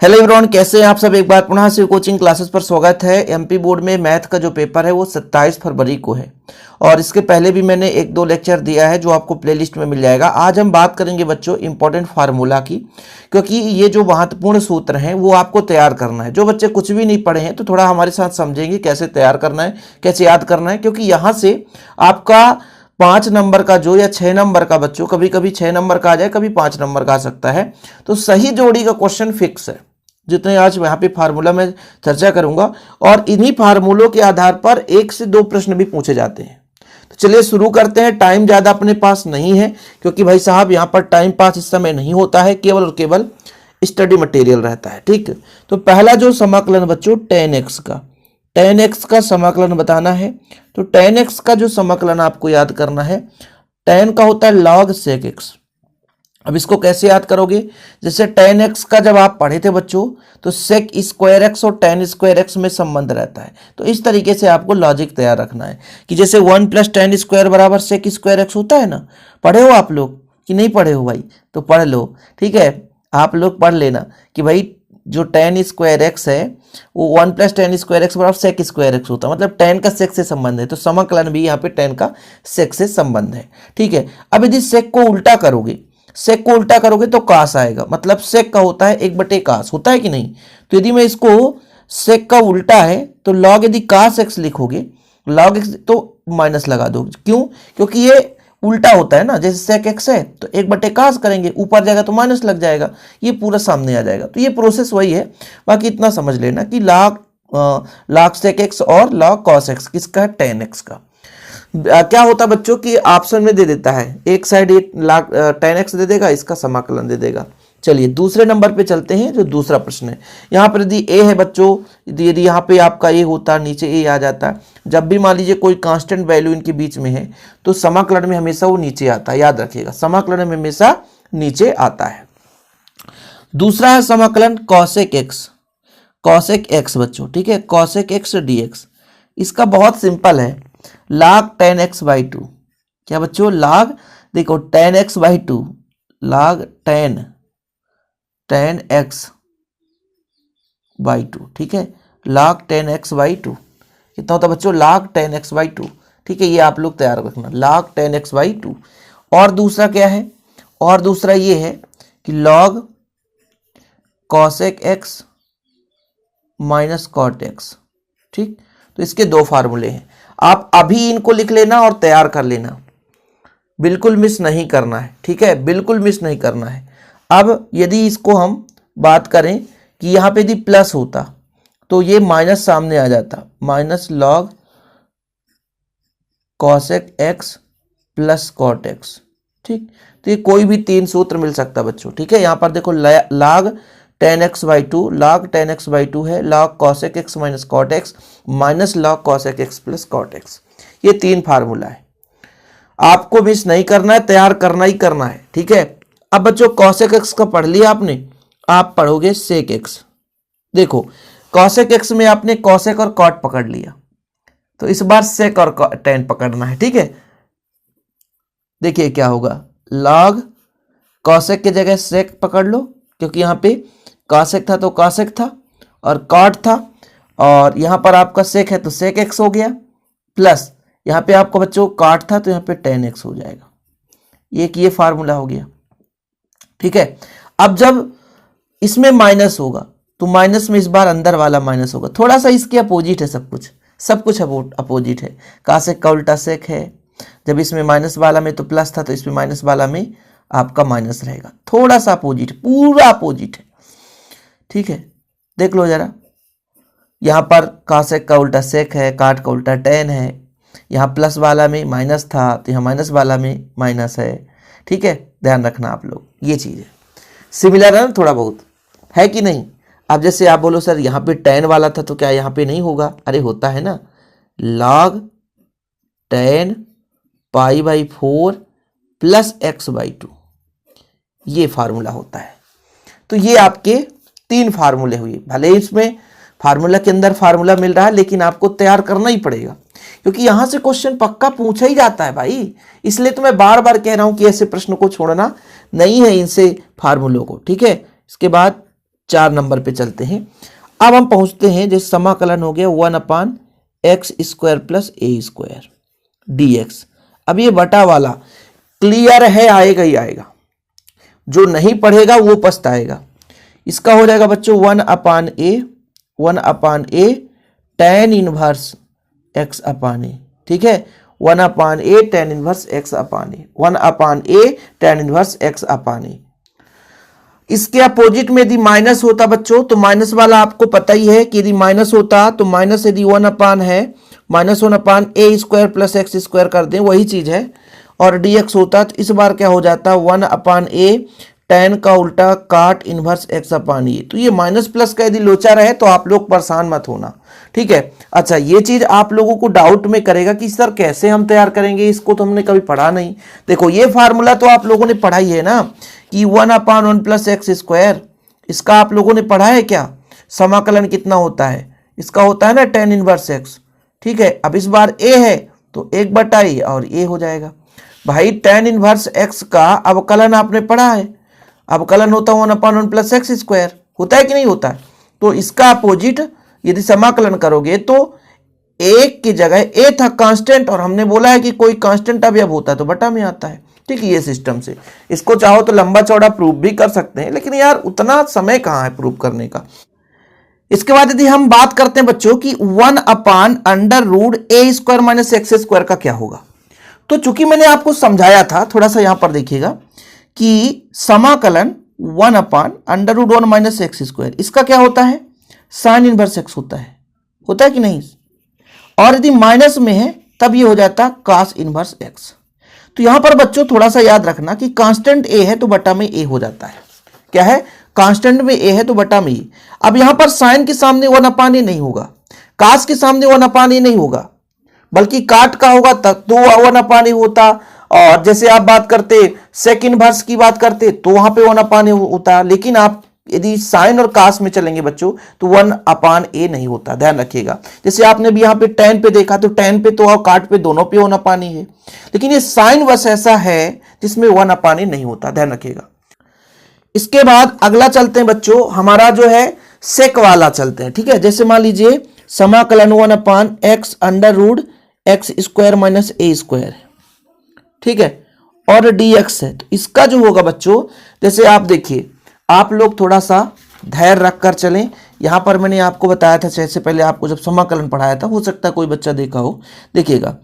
Hello everyone, कैसे हैं आप सब। एक बार पुनः से कोचिंग क्लासेस पर स्वागत है। एमपी बोर्ड में मैथ का जो पेपर है वो 27 फरवरी को है और इसके पहले भी मैंने एक दो लेक्चर दिया है जो आपको प्लेलिस्ट में मिल जाएगा। आज हम बात करेंगे बच्चों इंपॉर्टेंट फार्मूला की, क्योंकि ये जो महत्वपूर्ण सूत्र हैं वो आपको तैयार करना है। जो बच्चे कुछ भी नहीं पढ़े हैं तो थोड़ा हमारे साथ समझेंगे कैसे तैयार करना है, कैसे याद करना है, क्योंकि यहाँ से आपका 5 नंबर का जो या 6 नंबर का बच्चों, कभी कभी 6 नंबर का आ जाए, कभी 5 नंबर का आ सकता है, तो सही जोड़ी का क्वेश्चन फिक्स है। जितने आज यहाँ पे फार्मूला में चर्चा करूंगा और इन्हीं फार्मूलों के आधार पर 1 से 2 प्रश्न भी पूछे जाते हैं। तो चलिए शुरू करते हैं। टाइम ज़्यादा अपने पास नहीं है क्योंकि भाई साहब यहाँ पर टाइम पास इस समय नहीं होता है, केवल और केवल स्टडी मटेरियल रहता है। ठीक, तो पहला जो समाकलन बच्चों 10x का, 10x का समाकलन बताना है। तो 10x का जो समाकलन आपको याद करना है, 10 का होता है log sec x। अब इसको कैसे याद करोगे, जैसे 10x का जब आप पढ़े थे बच्चों तो sec स्क्वायर एक्स और tan स्क्वायर एक्स में संबंध रहता है। तो इस तरीके से आपको लॉजिक तैयार रखना है कि जैसे 1 + tan स्क्वायर बराबर sec स्क्वायर एक्स होता है ना। पढ़े हो आप लोग कि नहीं पढ़े हो भाई? तो पढ़ लो, ठीक है, आप लोग पढ़ लेना कि भाई जो tan स्क्वायर एक्स है वो 1 + tan स्क्वायर एक्स बराबर sec स्क्वायर एक्स होता है, मतलब tan का sec से संबंध है। तो समाकलन भी यहाँ पे tan का sec से संबंध है। ठीक है, अब यदि sec को उल्टा करोगे, सेक को उल्टा करोगे तो कास आएगा, मतलब सेक का होता है 1/, कास होता है कि नहीं। तो यदि मैं इसको सेक का उल्टा है तो लॉग, यदि कास एक्स लिखोगे लॉग एक्स तो माइनस लगा दो। क्यों? क्योंकि ये उल्टा होता है ना, जैसे सेक एक्स है तो 1/, कास करेंगे, ऊपर जाएगा तो माइनस लग जाएगा, ये पूरा सामने आ जाएगा। तो ये प्रोसेस वही है। बाकी इतना समझ लेना कि लॉग सेक एक्स और लॉग कॉस एक्स किसका है, 10x का। क्या होता है बच्चों कि ऑप्शन में दे देता है, एक साइड 10x दे देगा, इसका समाकलन दे देगा। चलिए दूसरे नंबर पे चलते हैं, जो दूसरा प्रश्न है। यहाँ पर यदि a है बच्चों, यदि यहाँ पे आपका a होता, नीचे a आ जाता। जब भी मान लीजिए कोई कांस्टेंट वैल्यू इनके बीच में है तो समाकलन में हमेशा वो नीचे आता है, याद रखिएगा, समाकलन में हमेशा नीचे आता है। दूसरा है समाकलन कॉसेक एक्स, कॉसेक एक्स बच्चों, ठीक है, कॉसेक एक्स dx। इसका बहुत सिंपल है, log 10x/2। क्या बच्चों? log, देखो 10x/2, log 10x/2, ठीक है, log 10x/2 कितना होता है बच्चों? log 10x/2। ठीक है, ये आप लोग तैयार रखना, log 10x/2। और दूसरा क्या है? और दूसरा ये है कि log cosec x - cot x। ठीक, तो इसके 2 फार्मूले हैं, आप अभी इनको लिख लेना और तैयार कर लेना, बिल्कुल मिस नहीं करना है। ठीक है, बिल्कुल मिस नहीं करना है। अब यदि इसको हम बात करें कि यहाँ पे यदि प्लस होता तो ये माइनस सामने आ जाता, -log cosec x + cot x। ठीक, तो ये कोई भी 3 सूत्र मिल सकता बच्चों। ठीक है, यहाँ पर देखो log 10x/2, log 10x/2 है, log cosec x - cot x -log cosec x + cot x। ये 3 फार्मूला है, आपको मिस नहीं करना है, तैयार करना ही करना है। ठीक है, अब बच्चों cosec x का पढ़ लिया आपने, आप पढ़ोगे sec x। देखो cosec x में आपने cosec और cot पकड़ लिया, तो इस बार sec और tan पकड़ना है। ठीक है, देखिए क्या होगा, log cosec की जगह sec पकड़ लो, क्योंकि यहाँ पे cosec था तो cosec था और cot था, और यहाँ पर आपका sec है तो sec x हो गया, प्लस यहाँ पे आपको बच्चों cot था तो यहाँ पे tan x हो जाएगा। ये फार्मूला हो गया। ठीक है, अब जब इसमें माइनस होगा तो माइनस में इस बार अंदर वाला माइनस होगा, थोड़ा सा इसके अपोजिट है, सब कुछ अपोजिट है। cosec का उल्टा sec है, जब इसमें माइनस वाला में तो प्लस था तो इसमें माइनस वाला में आपका माइनस रहेगा, थोड़ा सा अपोजिट, पूरा अपोजिट है। ठीक है, देख लो जरा, यहाँ पर cosec का उल्टा sec है, cot का उल्टा tan है, यहाँ प्लस वाला में माइनस था तो यहाँ माइनस वाला में माइनस है। ठीक है, ध्यान रखना आप लोग, ये चीज़ है। सिमिलर है ना, थोड़ा बहुत है कि नहीं। अब जैसे आप बोलो सर यहाँ पे tan वाला था तो क्या यहाँ पे नहीं होगा? अरे होता है ना, log 10 π/4 + x/2, ये फार्मूला होता है। तो ये आपके 3 फार्मूले हुए। भले इसमें फार्मूला के अंदर फार्मूला मिल रहा है लेकिन आपको तैयार करना ही पड़ेगा, क्योंकि यहां से क्वेश्चन पक्का पूछा ही जाता है भाई। इसलिए तो मैं बार बार कह रहा हूं कि ऐसे प्रश्न को छोड़ना नहीं है, इनसे फार्मूलों को। ठीक है, इसके बाद 4 नंबर पे चलते हैं। अब हम पहुंचते हैं, जैसे समाकलन हो गया 1/x² प्लस a² dx। अब ये बटा वाला क्लियर है, आएगा ही आएगा, जो नहीं पढ़ेगा वो पछताएगा। इसका हो जाएगा बच्चों 1/a tan इनवर्स x/a, ठीक है, 1/a tan inverse x/a, 1/a tan inverse x/a। इसके अपोजिट में यदि माइनस होता बच्चों, तो माइनस वाला आपको पता ही है कि यदि माइनस होता तो माइनस यदि 1 है, -1/a² प्लस x² कर दें, वही चीज है, और dx होता तो इस बार क्या हो जाता 1/a tan का उल्टा काट इनवर्स x/a। तो ये माइनस प्लस का यदि लोचा रहे तो आप लोग परेशान मत होना, ठीक है। अच्छा, ये चीज आप लोगों को डाउट में करेगा कि सर कैसे हम तैयार करेंगे, इसको तो हमने कभी पढ़ा नहीं। देखो ये फार्मूला तो आप लोगों ने पढ़ा ही है ना, कि 1/1 प्लस x², इसका आप लोगों ने पढ़ा है क्या, समाकलन कितना होता है, इसका होता है ना tan इनवर्स x, ठीक है। अब इस बार a है तो 1/a और a हो जाएगा। भाई tan इनवर्स x का अवकलन आपने पढ़ा है, अवकलन होता है 1/1 प्लस x², होता है कि नहीं होता है। तो इसका अपोजिट यदि समाकलन करोगे तो एक की जगह a था कांस्टेंट, और हमने बोला है कि कोई कांस्टेंट अवयव होता है तो बटा में आता है, ठीक है। ये सिस्टम से इसको चाहो तो लंबा चौड़ा प्रूफ भी कर सकते हैं, लेकिन यार उतना समय कहाँ है प्रूफ करने का। इसके बाद यदि हम बात करते हैं बच्चों कि 1/√a² माइनस x² का क्या होगा, तो चूंकि मैंने आपको समझाया था, थोड़ा सा यहां पर देखिएगा कि समाकलन 1/√1 माइनस x², इसका क्या होता है, साइन इनवर्स x होता है कि नहीं, और यदि माइनस में है तब ये हो जाता cos इनवर्स x। तो यहां पर बच्चों थोड़ा सा याद रखना कि कांस्टेंट a है तो बटा में a हो जाता है, क्या है, कांस्टेंट में a है तो बटा में a। अब यहां पर साइन के सामने 1/a नहीं होगा, cos के सामने 1/a नहीं होगा, बल्कि काट का होगा तब तो 1/a होता। और जैसे आप बात करते सेक इनवर्स की बात करते तो वहां पे 1/a होता, लेकिन आप यदि साइन और कास में चलेंगे बच्चों तो 1/a नहीं होता, ध्यान रखिएगा। जैसे आपने भी यहाँ पे tan पे देखा तो tan पे तो और काट पे दोनों पे 1/a है, लेकिन ये साइन वर्स ऐसा है जिसमें 1/a नहीं होता, ध्यान रखिएगा। इसके बाद अगला चलते हैं बच्चों, हमारा जो है सेक वाला चलते हैं, ठीक है। जैसे मान लीजिए समाकलन 1/x√x² माइनस a², ठीक है, और dx है, तो इसका जो होगा बच्चों, जैसे आप देखिए, आप लोग थोड़ा सा धैर्य रखकर चलें। यहां पर मैंने आपको बताया था, जैसे पहले आपको जब समाकलन पढ़ाया था, हो सकता है कोई बच्चा देखा हो, देखिएगा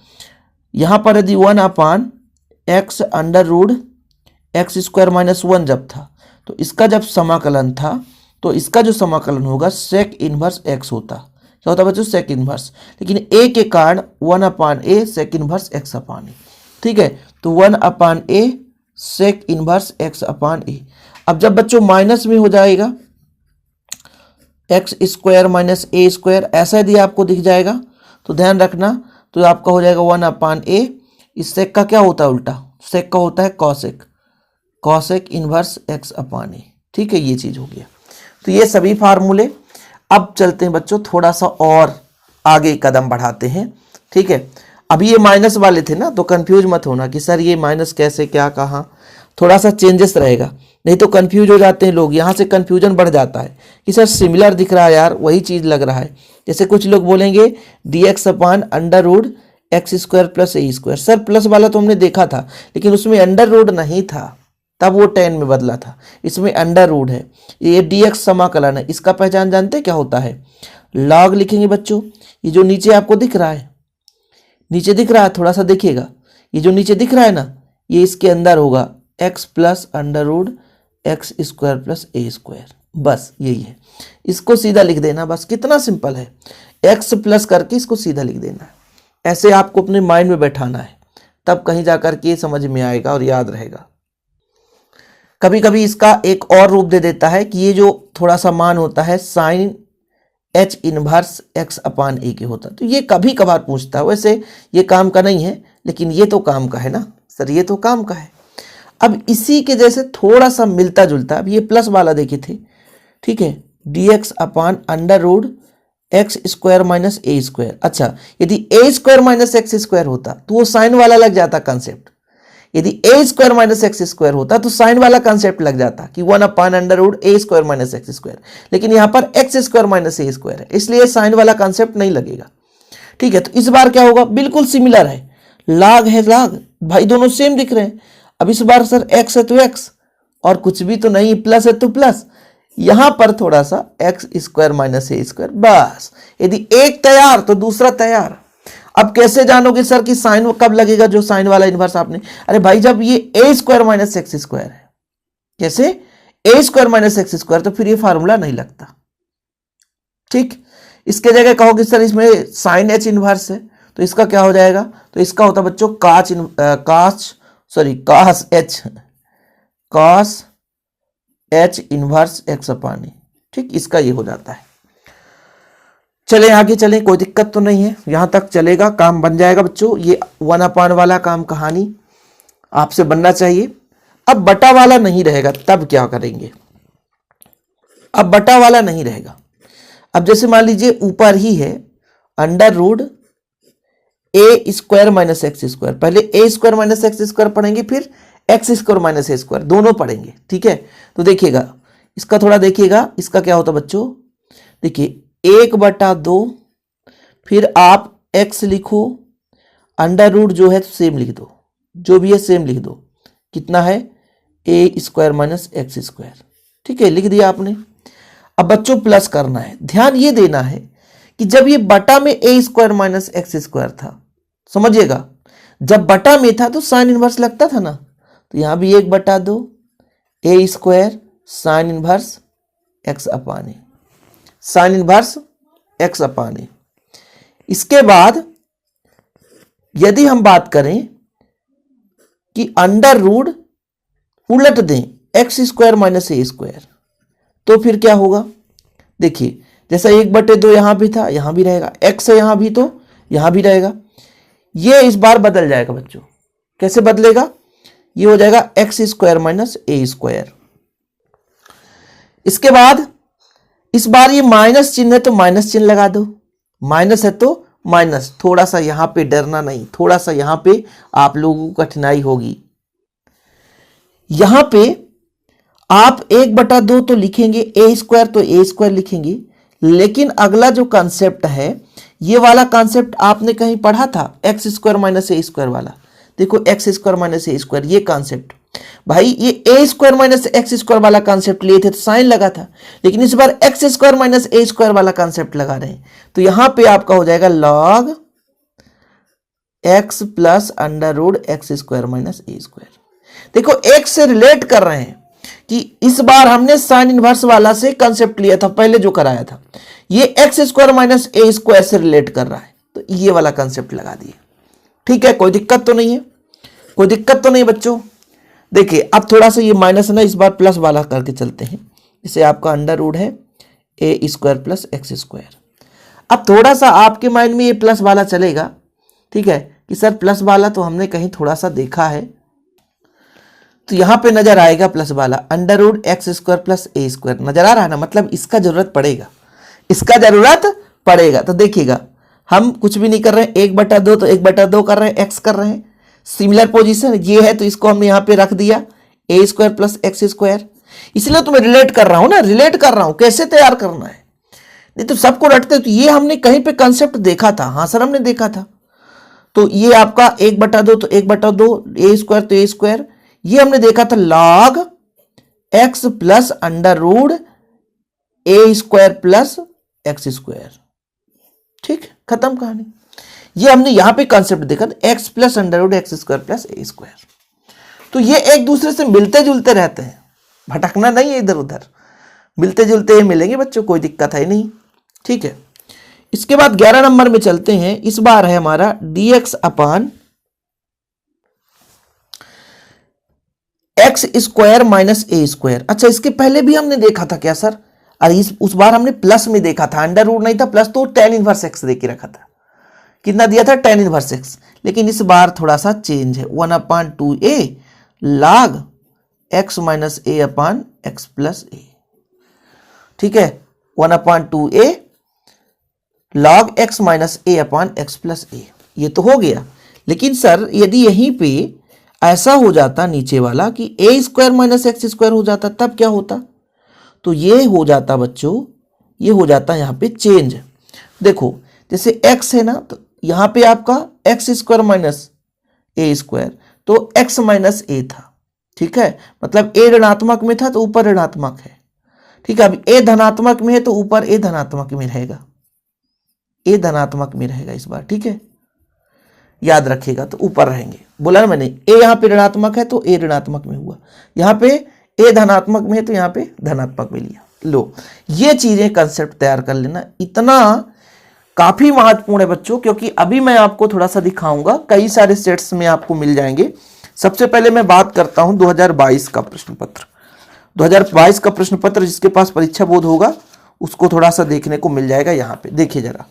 यहां पर यदि 1/x√x² माइनस 1 जब था, तो इसका जब समाकलन था तो इसका जो समाकलन होगा सेक इनवर्स x होता, क्या होता बच्चों, सेक इनवर्स, लेकिन a के कारण 1/a सेक इनवर्स x/a, ठीक है। तो 1/a सेक इनवर्स x/a। अब जब बच्चों माइनस में हो जाएगा x² माइनस a², ऐसा यदि आपको दिख जाएगा तो ध्यान रखना, तो आपका हो जाएगा 1/a। इस सेक का क्या होता है उल्टा, सेक का होता है कॉसेक इनवर्स x/a, ठीक है, ये चीज हो गया। तो ये सभी फार्मूले। अब चलते हैं बच्चों थोड़ा सा और आगे कदम बढ़ाते हैं, ठीक है। अभी ये माइनस वाले थे ना, तो कंफ्यूज मत होना कि सर ये माइनस कैसे, क्या, कहाँ, थोड़ा सा चेंजेस रहेगा, नहीं तो कंफ्यूज हो जाते हैं लोग, यहाँ से कंफ्यूजन बढ़ जाता है कि सर सिमिलर दिख रहा है यार, वही चीज लग रहा है। जैसे कुछ लोग बोलेंगे dx/√x² plus a², sir plus वाला तो हमने देखा था, लेकिन उसमें अंडर नहीं था, तब वो tan में बदला था, इसमें अंडर है। ये dx समाकलन है, इसका पहचान जानते क्या होता है, लॉग लिखेंगे बच्चों। ये जो नीचे आपको दिख रहा है, नीचे दिख रहा है, थोड़ा सा देखिएगा, ये जो नीचे दिख रहा है ना, ये इसके अंदर होगा x प्लस अंडर√x² प्लस a², बस यही है। इसको सीधा लिख देना, बस कितना सिंपल है, x प्लस करके इसको सीधा लिख देना है। ऐसे आपको अपने माइंड में बैठाना है, तब कहीं जाकर के समझ में आएगा और याद रहेगा। कभी कभी इसका एक और रूप दे देता है कि ये जो थोड़ा सा मान होता है साइन h इनवर्स x/a के होता, तो ये कभी कभार पूछता है, वैसे ये काम का नहीं है, लेकिन ये तो काम का है ना सर, ये तो काम का है। अब इसी के जैसे थोड़ा सा मिलता जुलता, अब ये प्लस वाला देखे थे, ठीक है, dx/√x² माइनस a²। अच्छा, यदि a² माइनस x² होता तो वो साइन वाला लग जाता कंसेप्ट, यदि ए स्क्वायर माइनस एक्स स्क्वायर होता तो साइन वाला कंसेप्ट लग जाता कि 1/√a² माइनस एक्स स्क्वायर, लेकिन यहां पर x square minus a square है, इसलिए साइन वाला कंसेप्ट नहीं लगेगा। ठीक है, तो इस बार क्या होगा, बिल्कुल सिमिलर है, लॉग है लॉग, भाई दोनों सेम दिख रहे हैं। अब इस बार सर एक्स है तो एक्स, और कुछ भी तो नहीं, प्लस है तो प्लस, यहां पर थोड़ा सा x square minus a square, बस। यदि एक तैयार तो दूसरा तैयार। अब कैसे जानोगे सर कि साइन कब लगेगा, जो साइन वाला इनवर्स आपने, अरे भाई जब ये ए स्क्वायर माइनस एक्स स्क्वायर है, कैसे ए स्क्वायर माइनस एक्स स्क्वायर, तो फिर ये फार्मूला नहीं लगता। ठीक, इसके जगह कहोगे सर इसमें साइन एच इनवर्स है, तो इसका क्या हो जाएगा, तो इसका होता बच्चों कॉस एच इनवर्स एक्स अपान ए। ठीक, इसका ये हो जाता है। चले आगे चले, कोई दिक्कत तो नहीं है, यहां तक चलेगा, काम बन जाएगा बच्चों। ये 1 वाला काम कहानी आपसे बनना चाहिए। अब बटा वाला नहीं रहेगा, तब क्या करेंगे, अब बटा वाला नहीं रहेगा। अब जैसे मान लीजिए ऊपर ही है √a² माइनस एक्स स्क्वायर, पहले ए स्क्वायर माइनस एक्स स्क्वायर पढ़ेंगे, फिर x square minus a square, दोनों पढ़ेंगे। ठीक है, तो देखिएगा इसका थोड़ा, देखिएगा इसका क्या होता बच्चों, देखिए 1/2, फिर आप x लिखो, √ जो है तो सेम लिख दो, जो भी है सेम लिख दो, कितना है a² माइनस एक्स स्क्वायर। ठीक है, लिख दिया आपने। अब बच्चों प्लस करना है, ध्यान ये देना है कि जब ये बटा में a² माइनस एक्स स्क्वायर था, समझिएगा जब बटा में था तो साइन इनवर्स लगता था ना, तो यहां भी 1/2 a² साइन इनवर्स एक्स अपान ए, साइन इनवर्स एक्स अपान ए। इसके बाद यदि हम बात करें कि √ उलट दें x² माइनस ए स्क्वायर, तो फिर क्या होगा, देखिए जैसा 1/2 यहां भी था, यहां भी रहेगा, x है यहां भी तो यहां भी रहेगा। ये इस बार बदल जाएगा बच्चों, कैसे बदलेगा, ये हो जाएगा x² माइनस ए स्क्वायर। इसके बाद इस बार ये माइनस चिन्ह है तो माइनस चिन्ह लगा दो, माइनस है तो माइनस, थोड़ा सा यहां पे डरना नहीं, थोड़ा सा यहां पे आप लोगों को कठिनाई होगी। यहां पे आप 1/2 तो लिखेंगे, a² तो a² लिखेंगे, लेकिन अगला जो कॉन्सेप्ट है, ये वाला कॉन्सेप्ट आपने कहीं पढ़ा था, x² माइनस ए स्क्वायर वाला, देखो x² माइनस ए स्क्वायर, ये कॉन्सेप्ट भाई, ये a² माइनस एक्स स्क्वायर वाला कॉन्सेप्ट लिए थे तो साइन लगा था, लेकिन इस बार x² माइनस ए स्क्वायर वाला कॉन्सेप्ट लगा रहे हैं, तो यहां पे आपका हो जाएगा log x plus √x² minus a square. देखो x से रिलेट कर रहे हैं कि इस बार हमने साइन इनवर्स वाला से कॉन्सेप्ट लिया था, पहले जो कराया था, ये x² माइनस ए स्क्वायर से रिलेट कर रहा है, तो ये वाला कॉन्सेप्ट लगा दिए। ठीक है, कोई दिक्कत तो नहीं है, कोई दिक्कत तो नहीं बच्चों। देखिए अब थोड़ा सा ये माइनस है ना, इस बार प्लस वाला करके चलते हैं, इसे आपका √ है a² प्लस एक्स स्क्वायर। अब थोड़ा सा आपके माइंड में ये प्लस वाला चलेगा, ठीक है, कि सर प्लस वाला तो हमने कहीं थोड़ा सा देखा है, तो यहां पे नजर आएगा प्लस वाला, √x² प्लस ए स्क्वायर नजर आ रहा है ना, मतलब इसका जरूरत पड़ेगा, इसका जरूरत पड़ेगा। तो देखिएगा हम कुछ भी नहीं कर रहे हैं, 1/2 तो 1/2 कर रहे हैं, x कर रहे हैं, सिमिलर पोजीशन ये है तो इसको हमने यहां पे रख दिया a² प्लस एक्स स्क्वायर, इसलिए तो मैं रिलेट कर रहा हूं ना, रिलेट कर रहा हूं, कैसे तैयार करना है, नहीं तो सबको रटते। तो ये हमने कहीं पे कंसेप्ट देखा था, हाँ सर हमने देखा था, तो ये आपका 1/2 तो 1/2 a² तो a स्क्वायर, ये हमने देखा था log x plus √a² plus x square. ठीक, खत्म कहानी। ये हमने यहां पे कॉन्सेप्ट देखा था, x plus √x² plus a square. तो ये एक दूसरे से मिलते जुलते रहते हैं, भटकना नहीं है इधर उधर, मिलते जुलते ही मिलेंगे बच्चों, कोई दिक्कत है नहीं। ठीक है, इसके बाद 11 नंबर में चलते हैं। इस बार है हमारा dx upon x² minus a square. अच्छा, इसके पहले भी हमने देखा था क्या सर, अरे उस बार हमने प्लस में देखा था, √ नहीं था, प्लस तो tan इनवर्स x दे के रखा था, कितना दिया था tan इनवर्स x, लेकिन इस बार थोड़ा सा चेंज है, 1/2a log x माइनस ए अपान एक्स प्लस ए। ठीक है, 1/2a log x माइनस ए अपान एक्स प्लस ए, ये तो हो गया। लेकिन सर यदि यहीं पे ऐसा हो जाता नीचे वाला कि ए स्क्वायर माइनस एक्स स्क्वायर हो जाता, तब क्या होता? तो ये हो जाता बच्चों, ये हो जाता यहाँ पे चेंज। देखो जैसे x है ना, तो यहाँ पे आपका x square minus a square, तो x माइनस ए था, ठीक है, मतलब a ऋणात्मक में था तो ऊपर ऋणात्मक है, ठीक है। अब a धनात्मक में है तो ऊपर a धनात्मक में रहेगा, a धनात्मक में रहेगा इस बार, ठीक है, याद रखिएगा, तो ऊपर रहेंगे। बोला ना मैंने, a यहाँ पे ऋणात्मक है तो a ऋणात्मक में हुआ, यहाँ पे a धनात्मक में है तो यहाँ पे धनात्मक में लिया। लो, ये चीजें कंसेप्ट तैयार कर लेना, इतना काफी महत्वपूर्ण है बच्चों, क्योंकि अभी मैं आपको थोड़ा सा दिखाऊंगा, कई सारे सेट्स में आपको मिल जाएंगे। सबसे पहले मैं बात करता हूं 2022 का प्रश्न पत्र। 2022 का प्रश्न पत्र जिसके पास परीक्षा बोध होगा उसको थोड़ा सा देखने को मिल जाएगा। यहाँ पे देखिए जरा,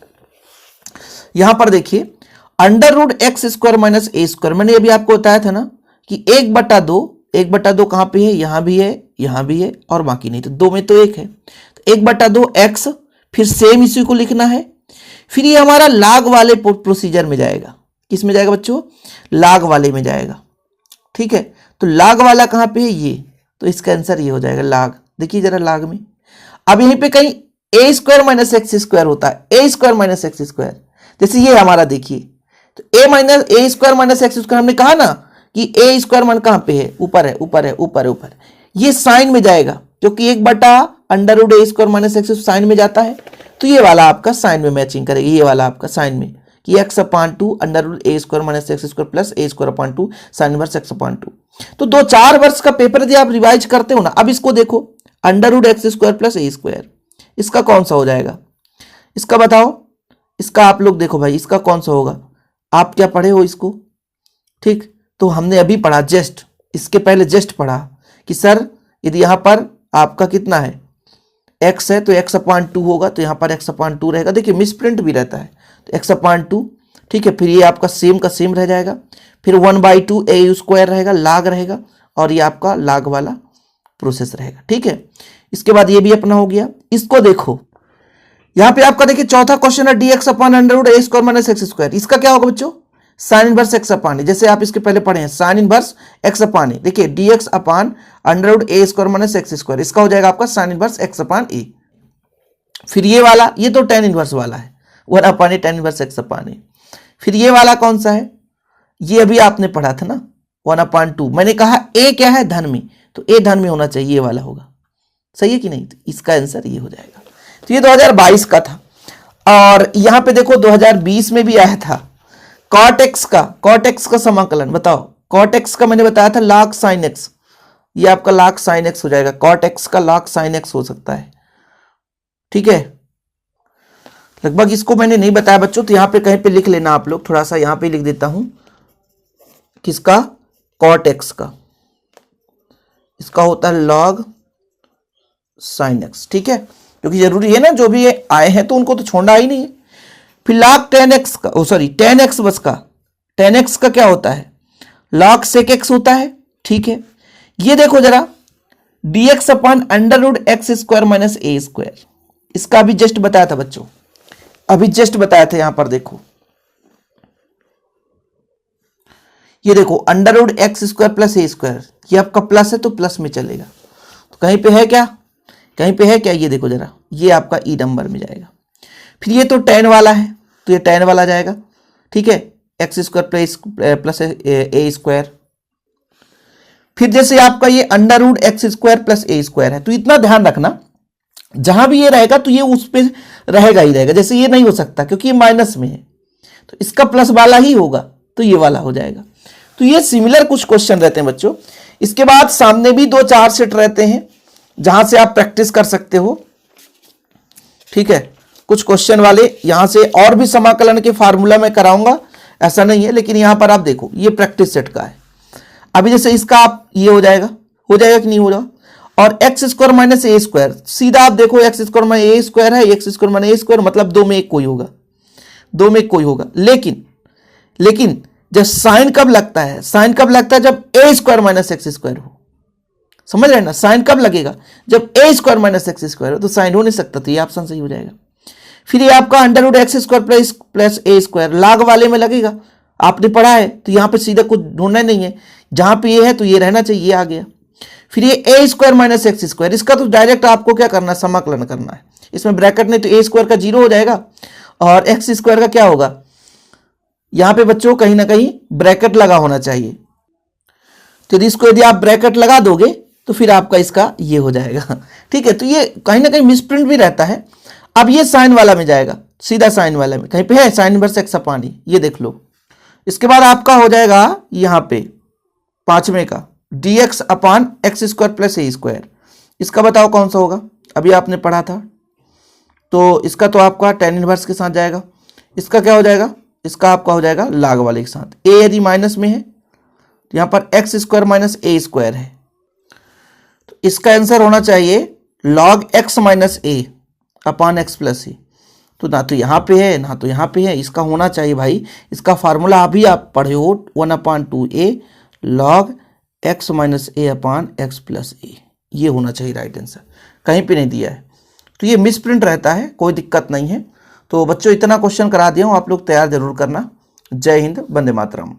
यहां पर देखिए, under root x square minus a square, मैंने अभी आपको बताया था ना कि 1/2 कहां पे है, यहां भी है, यहां भी है, और बाकी नहीं, तो 2 में तो 1 है, तो 1/2 एक्स, फिर सेम इसी को लिखना है, फिर ये हमारा लाग वाले प्रोसीजर में जाएगा। किस में जाएगा बच्चों? लाग वाले में जाएगा, ठीक है। तो लाग वाला कहां पे है, ये, तो इसका आंसर ये हो जाएगा लाग। देखिए जरा लाग में, अब यहीं पे कहीं ए स्क्वायर माइनस एक्स स्क्वायर होता है, ए स्क्वायर माइनस एक्स स्क्वायर, जैसे ये हमारा देखिए, तो ए स्क्वायर माइनस एक्स स्क्वायर, हमने कहा ना कि ए स्क्वायर मान कहां पे है, ऊपर है, ऊपर है, ऊपर ऊपर, ये साइन में जाएगा, क्योंकि 1/अंडर root a square minus x sign में जाता है, तो ये वाला आपका साइन में मैचिंग करेगा, ये वाला आपका साइन में, कि x/2 under root a square minus x square plus a square 2 sine inverse x/2। तो 2-4 वर्ष का पेपर यदि आप रिवाइज करते हो ना, अब इसको देखो, under root x square plus a square, इसका कौन सा हो जाएगा, इसका बताओ, इसका आप लोग देखो भाई, इसका कौन सा होगा, आप क्या पढ़े हो इसको, ठीक। तो हमने अभी पढ़ा जस्ट, इसके पहले जस्ट पढ़ा कि सर यदि यहां पर आपका कितना है, x है, तो x/2 होगा, तो यहां पर x/2 रहेगा। देखिए मिसप्रिंट भी रहता है, तो x/2, ठीक है, फिर ये आपका सेम का सेम रह जाएगा, फिर 1/2 ए स्क्वायर रहेगा, लाग रहेगा, और ये आपका लाग वाला प्रोसेस रहेगा, ठीक है। इसके बाद ये भी अपना हो गया। इसको देखो, यहां पे आपका देखिए चौथा क्वेश्चन है dx/अंडर root a square minus x square, इसका क्या होगा बच्चों, साइन इनवर्स x/a, जैसे आप इसके पहले पढ़े हैं, साइन इनवर्स x/a। देखिए dx/अंडर root a square minus x square, इसका हो जाएगा आपका साइन इनवर्स x/a। फिर ये वाला, ये तो tan इनवर्स वाला है, 1/a tan इनवर्स x/a। फिर ये वाला कौन सा है, ये अभी आपने पढ़ा था ना, 1/2। मैंने कहा a क्या है, धन में, तो a धन में होना चाहिए, ये वाला होगा, सही है कि नहीं, तो इसका आंसर ये हो जाएगा। तो ये 2022 का था। और यहां पे देखो 2020 में भी आया था कॉट एक्स का समाकलन, बताओ, कॉट एक्स का मैंने बताया था log sin x, ये आपका log sin x हो जाएगा, कॉट एक्स का log sin x हो सकता है, ठीक है। लगभग इसको मैंने नहीं बताया बच्चों, तो यहां पे कहीं पे लिख लेना आप लोग, थोड़ा सा यहां पे लिख देता हूं, किसका, कॉट एक्स का, इसका होता है log sin x, ठीक है, क्योंकि जरूरी है ना, जो भी आए हैं तो उनको तो छोड़ना ही नहीं है। फिर log tan x का, tan x बस का, tan x का क्या होता है, log sec x होता है, ठीक है। ये देखो जरा, dx/अंडर root x square minus a square, इसका अभी जस्ट बताया था बच्चों, अभी जस्ट बताया था, यहां पर देखो, ये देखो under root x square plus a square, ये आपका प्लस है तो प्लस में चलेगा, तो कहीं पे है क्या, कहीं पे है क्या, ये देखो जरा, ये आपका ई नंबर में जाएगा। फिर ये तो tan वाला है, तो ये tan वाला जाएगा, ठीक है, x square plus a square. फिर जैसे आपका ये under root x square plus a square है, तो इतना ध्यान रखना, जहां भी ये रहेगा तो ये उस पे रहेगा ही रहेगा, जैसे ये नहीं हो सकता क्योंकि ये माइनस में है, तो इसका प्लस वाला ही होगा, तो ये वाला हो जाएगा। तो ये सिमिलर कुछ क्वेश्चन रहते हैं बच्चों। इसके बाद सामने भी 2-4 सेट रहते हैं जहां से आप प्रैक्टिस कर सकते हो, ठीक है, कुछ क्वेश्चन वाले, यहां से और भी समाकलन के फार्मूला में कराऊंगा, ऐसा नहीं है, लेकिन यहां पर आप देखो ये प्रैक्टिस सेट का है। अभी जैसे इसका आप ये हो जाएगा कि नहीं होगा, और x square minus a square, सीधा आप देखो x square minus a square है, x square minus a square, मतलब 2 में एक कोई होगा, 2 में एक कोई होगा। लेकिन जब साइन कब लगता है, साइन कब लगता है, जब ए स्क्वायर माइनस एक्स स्क्वायर हो, समझ रहे हैं ना, साइन कब लगेगा, जब ए स्क्वायर माइनस एक्स स्क्वायर हो, तो साइन हो नहीं सकता, तो ये ऑप्शन सही हो जाएगा। फिर ये आपका under root x square plus a square log वाले में लगेगा, आपने पढ़ा है तो यहाँ पे सीधा कुछ ढूंढना नहीं है, जहां पे ये है तो ये रहना चाहिए, ये आ गया। फिर ये ए स्क्वायर माइनस एक्स स्क्वायर, इसका तो डायरेक्ट आपको क्या करना है, समाकलन करना है। इसमें ब्रैकेट नहीं तो ए स्क्वायर का 0 हो जाएगा और एक्स स्क्वायर का क्या होगा, यहां पे बच्चों कहीं ना कहीं ब्रैकेट लगा होना चाहिए। तो इसको यदि आप ब्रैकेट लगा दोगे तो फिर आपका इसका ये हो जाएगा, ठीक है। तो ये कहीं ना कहीं मिसप्रिंट भी रहता है। अब ये साइन वाला में जाएगा, सीधा साइन वाला में कहीं पे है साइन इनवर्स एक्स अपॉन ई, ये देख लो। इसके बाद आपका हो जाएगा यहां पे पांचवें का dx upon x square plus a square, इसका बताओ कौन सा होगा, अभी आपने पढ़ा था। तो इसका तो आपका tan इनवर्स के साथ जाएगा, इसका क्या हो जाएगा, इसका आपका हो जाएगा लाग वाले के साथ। ए यदि माइनस में है तो यहां पर x square minus a square है, तो इसका आंसर होना चाहिए log x माइनस ए अपॉन एक्स प्लस ए। तो ना तो यहाँ पे है ना तो यहाँ पे है, इसका होना चाहिए भाई, इसका फार्मूला अभी आप पढ़े हो 1/2a log x माइनस ए अपॉन एक्स प्लस ए, ये होना चाहिए राइट आंसर, कहीं पे नहीं दिया है। तो ये मिसप्रिंट रहता है, कोई दिक्कत नहीं है। तो बच्चों इतना क्वेश्चन करा दिया हूँ, आप लोग तैयार जरूर करना। जय हिंद, वंदे मातरम।